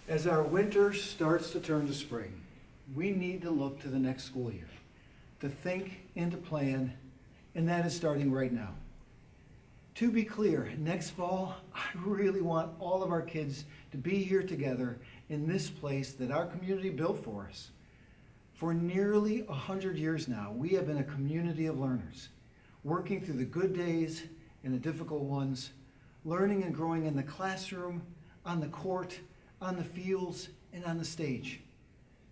As our winter starts to turn to spring, we need to look to the next school year, to think and to plan, and that is starting right now. To be clear, next fall, I really want all of our kids to be here together in this place that our community built for us. For nearly 100 years now, we have been a community of learners, working through the good days and the difficult ones, learning and growing in the classroom, on the court, on the fields, and on the stage.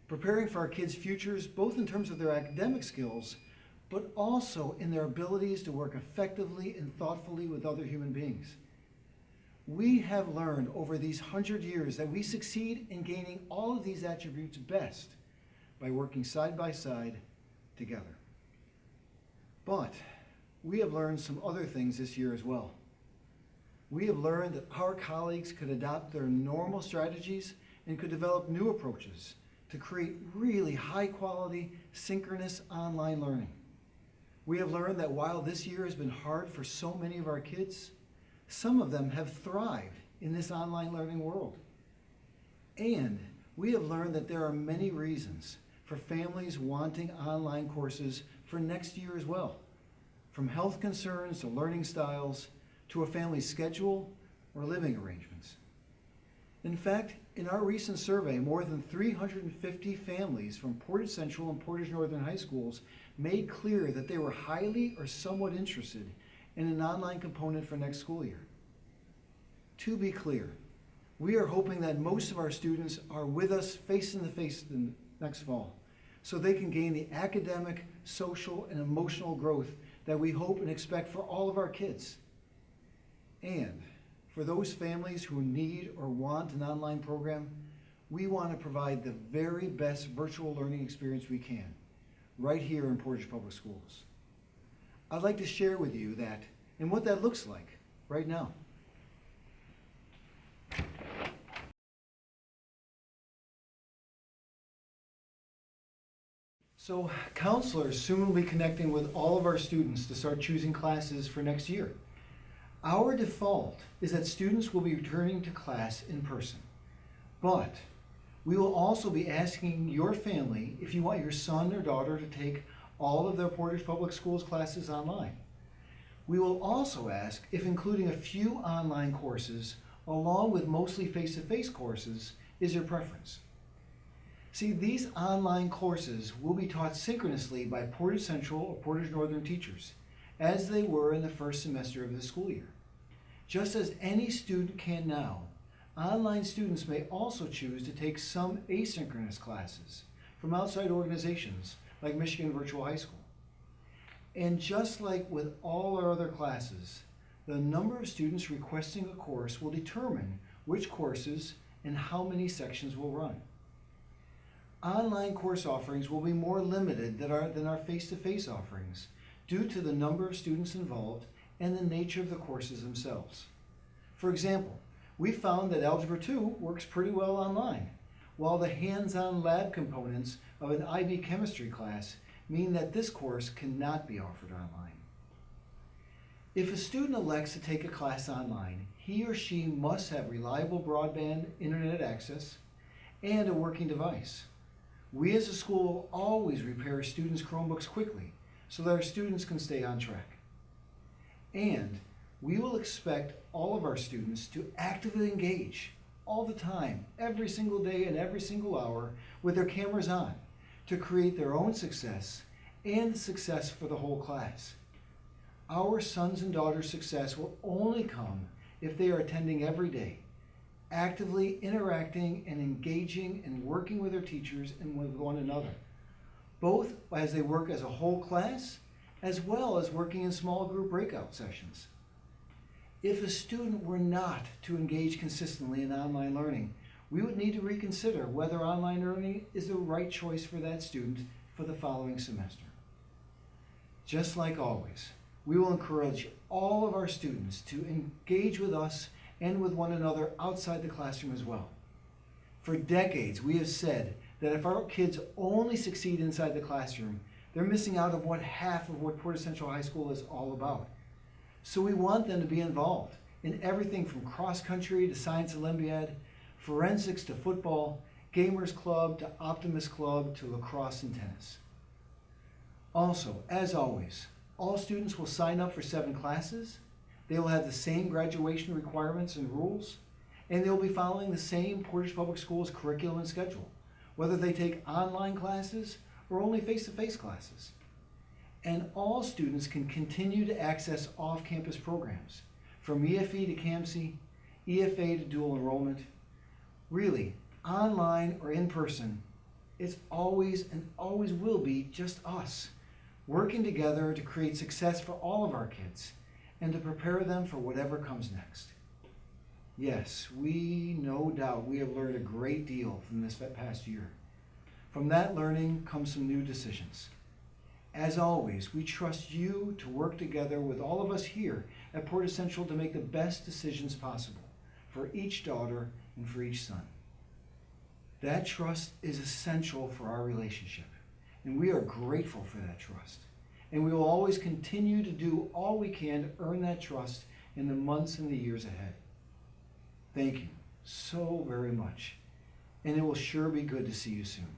Preparing for our kids' futures, both in terms of their academic skills, but also in their abilities to work effectively and thoughtfully with other human beings. We have learned over these 100 years that we succeed in gaining all of these attributes best by working side by side together. But we have learned some other things this year as well. We have learned that our colleagues could adopt their normal strategies and could develop new approaches to create really high quality, synchronous online learning. We have learned that while this year has been hard for so many of our kids, some of them have thrived in this online learning world. And we have learned that there are many reasons for families wanting online courses for next year as well, from health concerns to learning styles, to a family's schedule or living arrangements. In fact, in our recent survey, more than 350 families from Portage Central and Portage Northern high schools made clear that they were highly or somewhat interested in an online component for next school year. To be clear, we are hoping that most of our students are with us face to face next fall, so they can gain the academic, social, and emotional growth that we hope and expect for all of our kids. And for those families who need or want an online program, we want to provide the very best virtual learning experience we can, right here in Portage Public Schools. I'd like to share with you that and what that looks like right now. So counselors soon will be connecting with all of our students to start choosing classes for next year. Our default is that students will be returning to class in person, but we will also be asking your family if you want your son or daughter to take all of their Portage Public Schools classes online. We will also ask if including a few online courses along with mostly face-to-face courses is your preference. See, these online courses will be taught synchronously by Portage Central or Portage Northern teachers, as they were in the first semester of the school year. Just as any student can now, online students may also choose to take some asynchronous classes from outside organizations like Michigan Virtual High School. And just like with all our other classes, the number of students requesting a course will determine which courses and how many sections will run. Online course offerings will be more limited than our face-to-face offerings due to the number of students involved and the nature of the courses themselves. For example, we found that Algebra 2 works pretty well online, while the hands-on lab components of an IB chemistry class mean that this course cannot be offered online. If a student elects to take a class online, he or she must have reliable broadband internet access and a working device. We as a school will always repair students' Chromebooks quickly so that our students can stay on track. And we will expect all of our students to actively engage all the time, every single day and every single hour with their cameras on to create their own success and success for the whole class. Our sons and daughters' success will only come if they are attending every day, actively interacting and engaging and working with their teachers and with one another, both as they work as a whole class, as well as working in small group breakout sessions. If a student were not to engage consistently in online learning, we would need to reconsider whether online learning is the right choice for that student for the following semester. Just like always, we will encourage all of our students to engage with us and with one another outside the classroom as well. For decades, we have said that if our kids only succeed inside the classroom, they're missing out on half of what Portage Central High School is all about. So we want them to be involved in everything from cross-country to science Olympiad, forensics to football, gamers club to Optimist club to lacrosse and tennis. Also, as always, all students will sign up for 7 classes. They will have the same graduation requirements and rules, and they'll be following the same Portage Public Schools curriculum and schedule, whether they take online classes or only face-to-face classes. And all students can continue to access off-campus programs, from EFE to CAMC, EFA to dual enrollment. Really, online or in person, it's always and always will be just us, working together to create success for all of our kids and to prepare them for whatever comes next. Yes, we no doubt we have learned a great deal from this past year. From that learning comes some new decisions. As always, we trust you to work together with all of us here at Portage Central to make the best decisions possible for each daughter and for each son. That trust is essential for our relationship, and we are grateful for that trust. And we will always continue to do all we can to earn that trust in the months and the years ahead. Thank you so very much, and it will sure be good to see you soon.